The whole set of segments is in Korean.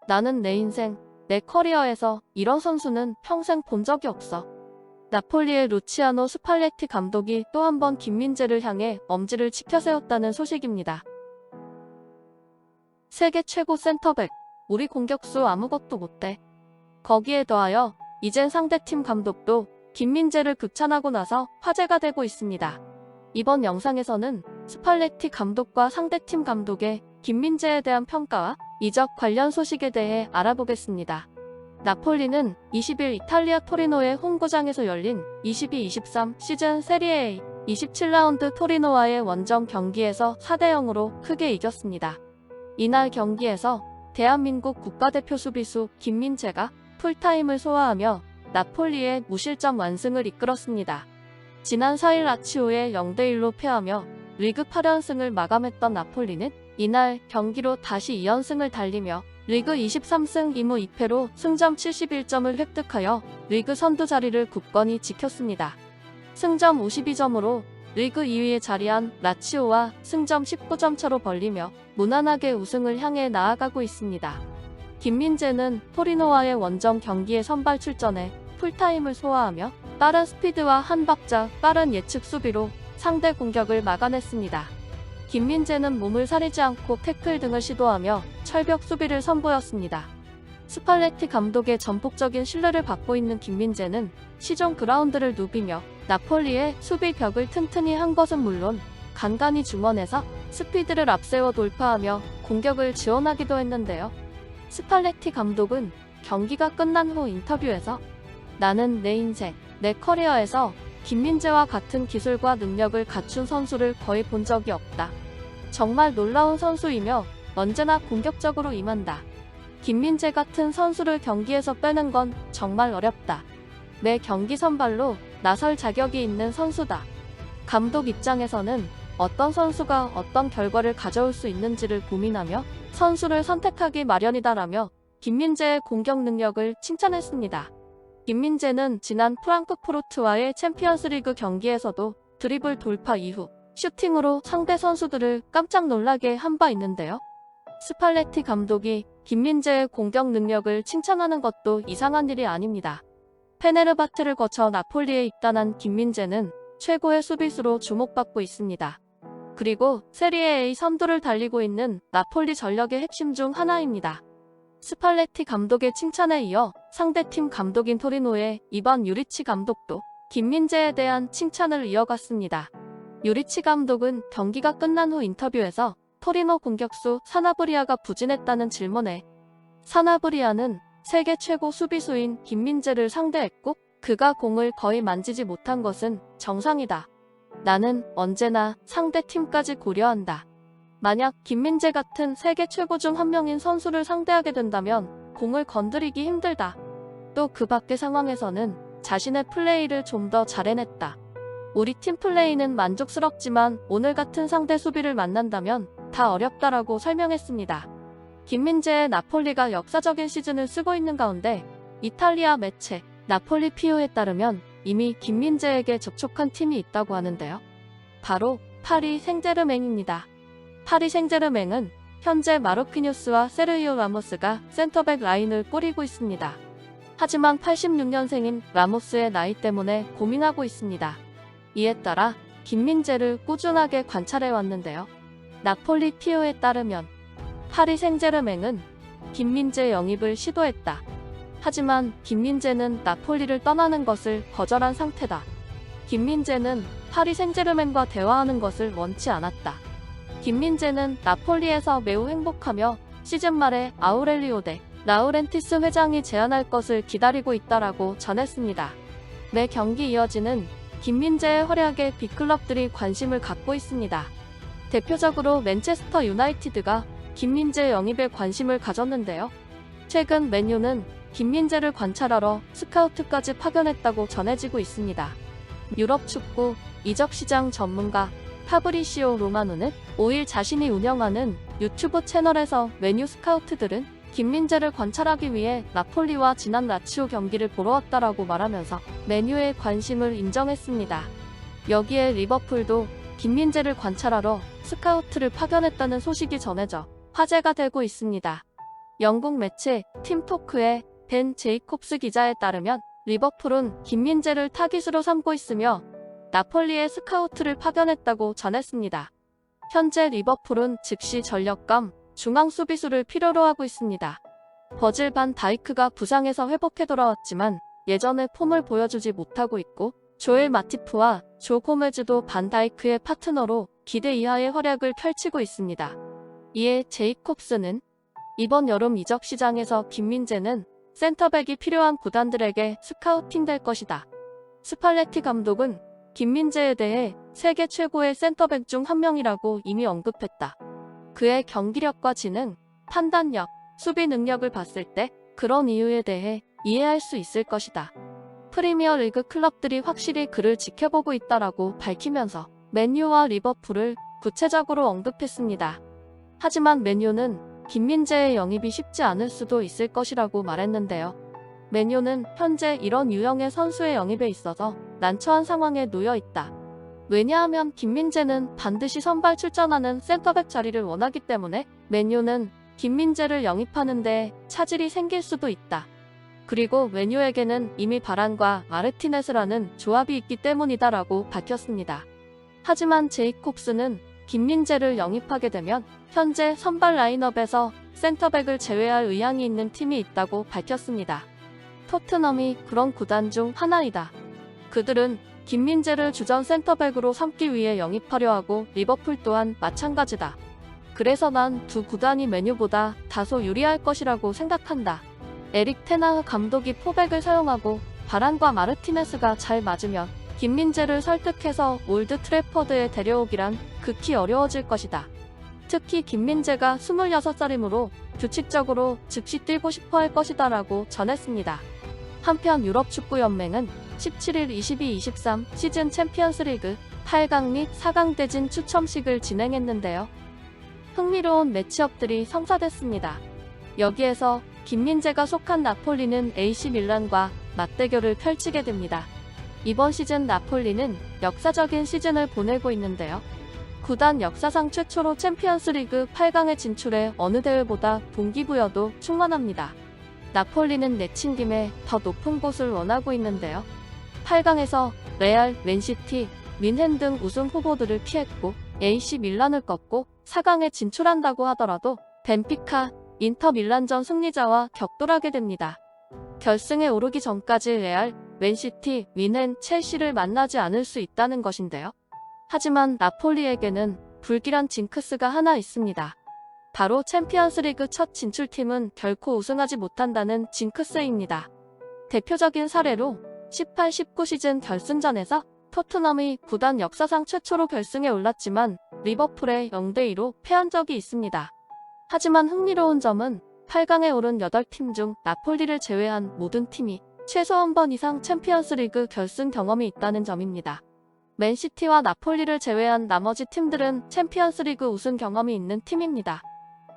나는 내 인생, 내 커리어에서 이런 선수는 평생 본 적이 없어. 나폴리의 루치아노 스팔레티 감독이 또 한 번 김민재를 향해 엄지를 치켜세웠다는 소식입니다. 세계 최고 센터백, 우리 공격수 아무것도 못해. 거기에 더하여 이젠 상대팀 감독도 김민재를 극찬하고 나서 화제가 되고 있습니다. 이번 영상에서는 스팔레티 감독과 상대팀 감독의 김민재에 대한 평가와 이적 관련 소식에 대해 알아보겠습니다. 나폴리는 20일 이탈리아 토리노의 홈구장에서 열린 22-23 시즌 세리에 A 27라운드 토리노와의 원정 경기에서 4대0으로 크게 이겼습니다. 이날 경기에서 대한민국 국가대표 수비수 김민재가 풀타임을 소화하며 나폴리의 무실점 완승을 이끌었습니다. 지난 4일 라치오에 0대1로 패하며 리그 8연승을 마감했던 나폴리는 이날 경기로 다시 2연승을 달리며 리그 23승 2무 2패로 승점 71점을 획득하여 리그 선두 자리를 굳건히 지켰습니다. 승점 52점으로 리그 2위에 자리한 라치오와 승점 19점 차로 벌리며 무난하게 우승을 향해 나아가고 있습니다. 김민재는 토리노와의 원정 경기에 선발 출전해 풀타임을 소화하며 빠른 스피드와 한 박자 빠른 예측 수비로 상대 공격을 막아냈습니다. 김민재는 몸을 사리지 않고 태클 등을 시도하며 철벽 수비를 선보였습니다. 스팔레티 감독의 전폭적인 신뢰를 받고 있는 김민재는 시종 그라운드를 누비며 나폴리의 수비 벽을 튼튼히 한 것은 물론 간간히 중원에서 스피드를 앞세워 돌파하며 공격을 지원하기도 했는데요. 스팔레티 감독은 경기가 끝난 후 인터뷰에서 나는 내 인생, 내 커리어에서 김민재와 같은 기술과 능력을 갖춘 선수를 거의 본 적이 없다. 정말 놀라운 선수이며 언제나 공격적으로 임한다. 김민재 같은 선수를 경기에서 빼는 건 정말 어렵다. 매 경기 선발로 나설 자격이 있는 선수다. 감독 입장에서는 어떤 선수가 어떤 결과를 가져올 수 있는지를 고민하며 선수를 선택하기 마련이다라며 김민재의 공격 능력을 칭찬했습니다. 김민재는 지난 프랑크푸르트와의 챔피언스리그 경기에서도 드리블 돌파 이후 슈팅으로 상대 선수들을 깜짝 놀라게 한 바 있는데요. 스팔레티 감독이 김민재의 공격 능력을 칭찬하는 것도 이상한 일이 아닙니다. 페네르바트를 거쳐 나폴리에 입단한 김민재는 최고의 수비수로 주목받고 있습니다. 그리고 세리에 A 선두를 달리고 있는 나폴리 전력의 핵심 중 하나입니다. 스팔레티 감독의 칭찬에 이어 상대팀 감독인 토리노의 이번 유리치 감독도 김민재에 대한 칭찬을 이어갔습니다. 유리치 감독은 경기가 끝난 후 인터뷰에서 토리노 공격수 사나브리아가 부진했다는 질문에 사나브리아는 세계 최고 수비수인 김민재를 상대했고 그가 공을 거의 만지지 못한 것은 정상이다. 나는 언제나 상대팀까지 고려한다. 만약 김민재 같은 세계 최고 중 한 명인 선수를 상대하게 된다면 공을 건드리기 힘들다. 또 그 밖의 상황에서는 자신의 플레이를 좀 더 잘 해냈다. 우리 팀 플레이는 만족스럽지만 오늘 같은 상대 수비를 만난다면 다 어렵다라고 설명했습니다. 김민재의 나폴리가 역사적인 시즌을 쓰고 있는 가운데 이탈리아 매체 나폴리 피오에 따르면 이미 김민재에게 접촉한 팀이 있다고 하는데요. 바로 파리 생제르맹입니다. 파리 생제르맹은 현재 마르퀴뉴스와 세르히오 라모스가 센터백 라인을 꾸리고 있습니다. 하지만 86년생인 라모스의 나이 때문에 고민하고 있습니다. 이에 따라 김민재를 꾸준하게 관찰해왔는데요. 나폴리 피오에 따르면 파리 생제르맹은 김민재 영입을 시도했다. 하지만 김민재는 나폴리를 떠나는 것을 거절한 상태다. 김민재는 파리 생제르맹과 대화하는 것을 원치 않았다. 김민재는 나폴리에서 매우 행복하며 시즌 말에 아우렐리오 데 라우렌티스 회장이 제안할 것을 기다리고 있다라고 전했습니다. 매 경기 이어지는 김민재의 활약에 빅클럽들이 관심을 갖고 있습니다. 대표적으로 맨체스터 유나이티드가 김민재 영입에 관심을 가졌는데요. 최근 맨유는 김민재를 관찰하러 스카우트까지 파견했다고 전해지고 있습니다. 유럽 축구 이적시장 전문가 파브리시오 로마노는 5일 자신이 운영하는 유튜브 채널에서 맨유 스카우트들은 김민재를 관찰하기 위해 나폴리와 지난 라치오 경기를 보러 왔다라고 말하면서 맨유의 관심을 인정했습니다. 여기에 리버풀도 김민재를 관찰하러 스카우트를 파견했다는 소식이 전해져 화제가 되고 있습니다. 영국 매체 팀토크의 벤 제이콥스 기자에 따르면 리버풀은 김민재를 타깃으로 삼고 있으며 나폴리에 스카우트를 파견했다고 전했습니다. 현재 리버풀은 즉시 전력감 중앙 수비수를 필요로 하고 있습니다. 버질 반 다이크가 부상에서 회복해 돌아왔지만 예전의 폼을 보여주지 못하고 있고 조엘 마티프와 조 고메즈도 반 다이크의 파트너로 기대 이하의 활약을 펼치고 있습니다. 이에 제이콥스는 이번 여름 이적 시장에서 김민재는 센터백이 필요한 구단들에게 스카우팅될 것이다. 스팔레티 감독은 김민재에 대해 세계 최고의 센터백 중 한 명이라고 이미 언급했다. 그의 경기력과 지능, 판단력, 수비 능력을 봤을 때 그런 이유에 대해 이해할 수 있을 것이다. 프리미어리그 클럽들이 확실히 그를 지켜보고 있다라고 밝히면서 맨유와 리버풀을 구체적으로 언급했습니다. 하지만 맨유는 김민재의 영입이 쉽지 않을 수도 있을 것이라고 말했는데요. 맨유는 현재 이런 유형의 선수의 영입에 있어서 난처한 상황에 놓여 있다. 왜냐하면 김민재는 반드시 선발 출전하는 센터백 자리를 원하기 때문에 맨유는 김민재를 영입하는데 차질이 생길 수도 있다. 그리고 맨유에게는 이미 바란과 마르티네스라는 조합이 있기 때문이다라고 밝혔습니다. 하지만 제이콥스는 김민재를 영입하게 되면 현재 선발 라인업에서 센터백을 제외할 의향이 있는 팀이 있다고 밝혔습니다. 토트넘이 그런 구단 중 하나이다. 그들은 김민재를 주전 센터백으로 삼기 위해 영입하려 하고 리버풀 또한 마찬가지다. 그래서 난 두 구단이 맨유보다 다소 유리할 것이라고 생각한다. 에릭 테나흐 감독이 포백을 사용하고 바란과 마르티네스가 잘 맞으면 김민재를 설득해서 올드 트래퍼드에 데려오기란 극히 어려워질 것이다. 특히 김민재가 26살이므로 규칙적으로 즉시 뛰고 싶어 할 것이다 라고 전했습니다. 한편 유럽축구연맹은 17일 22-23 시즌 챔피언스리그 8강 및 4강 대진 추첨식을 진행했는데요. 흥미로운 매치업들이 성사됐습니다. 여기에서 김민재가 속한 나폴리는 AC 밀란과 맞대결을 펼치게 됩니다. 이번 시즌 나폴리는 역사적인 시즌을 보내고 있는데요. 구단 역사상 최초로 챔피언스리그 8강에 진출해 어느 대회보다 동기부여도 충만합니다. 나폴리는 내친 김에 더 높은 곳을 원하고 있는데요. 8강에서 레알, 맨시티, 뮌헨 등 우승 후보들을 피했고 AC 밀란을 꺾고 4강에 진출한다고 하더라도 벤피카, 인터 밀란전 승리자와 격돌하게 됩니다. 결승에 오르기 전까지 레알, 맨시티, 뮌헨, 첼시를 만나지 않을 수 있다는 것인데요. 하지만 나폴리에게는 불길한 징크스가 하나 있습니다. 바로 챔피언스리그 첫 진출팀은 결코 우승하지 못한다는 징크스입니다. 대표적인 사례로 18-19 시즌 결승전에서 토트넘이 구단 역사상 최초로 결승에 올랐지만 리버풀에 0-2로 패한 적이 있습니다. 하지만 흥미로운 점은 8강에 오른 8팀 중 나폴리를 제외한 모든 팀이 최소 한 번 이상 챔피언스리그 결승 경험이 있다는 점입니다. 맨시티와 나폴리를 제외한 나머지 팀들은 챔피언스리그 우승 경험이 있는 팀입니다.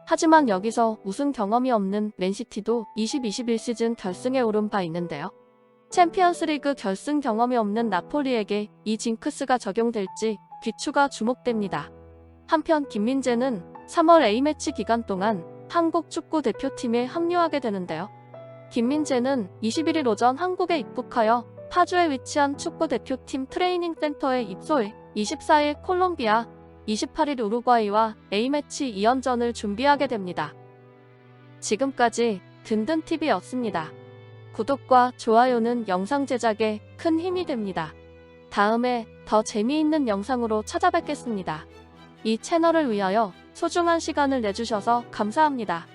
하지만 여기서 우승 경험이 없는 맨시티도 20-21 시즌 결승에 오른 바 있는데요. 챔피언스리그 결승 경험이 없는 나폴리에게 이 징크스가 적용될지 귀추가 주목됩니다. 한편 김민재는 3월 A매치 기간 동안 한국 축구 대표팀에 합류하게 되는데요. 김민재는 21일 오전 한국에 입국하여 파주에 위치한 축구 대표팀 트레이닝 센터에 입소해 24일 콜롬비아, 28일 우루과이와 A매치 2연전을 준비하게 됩니다. 지금까지 든든TV였습니다. 구독과 좋아요는 영상 제작에 큰 힘이 됩니다. 다음에 더 재미있는 영상으로 찾아뵙겠습니다. 이 채널을 위하여 소중한 시간을 내주셔서 감사합니다.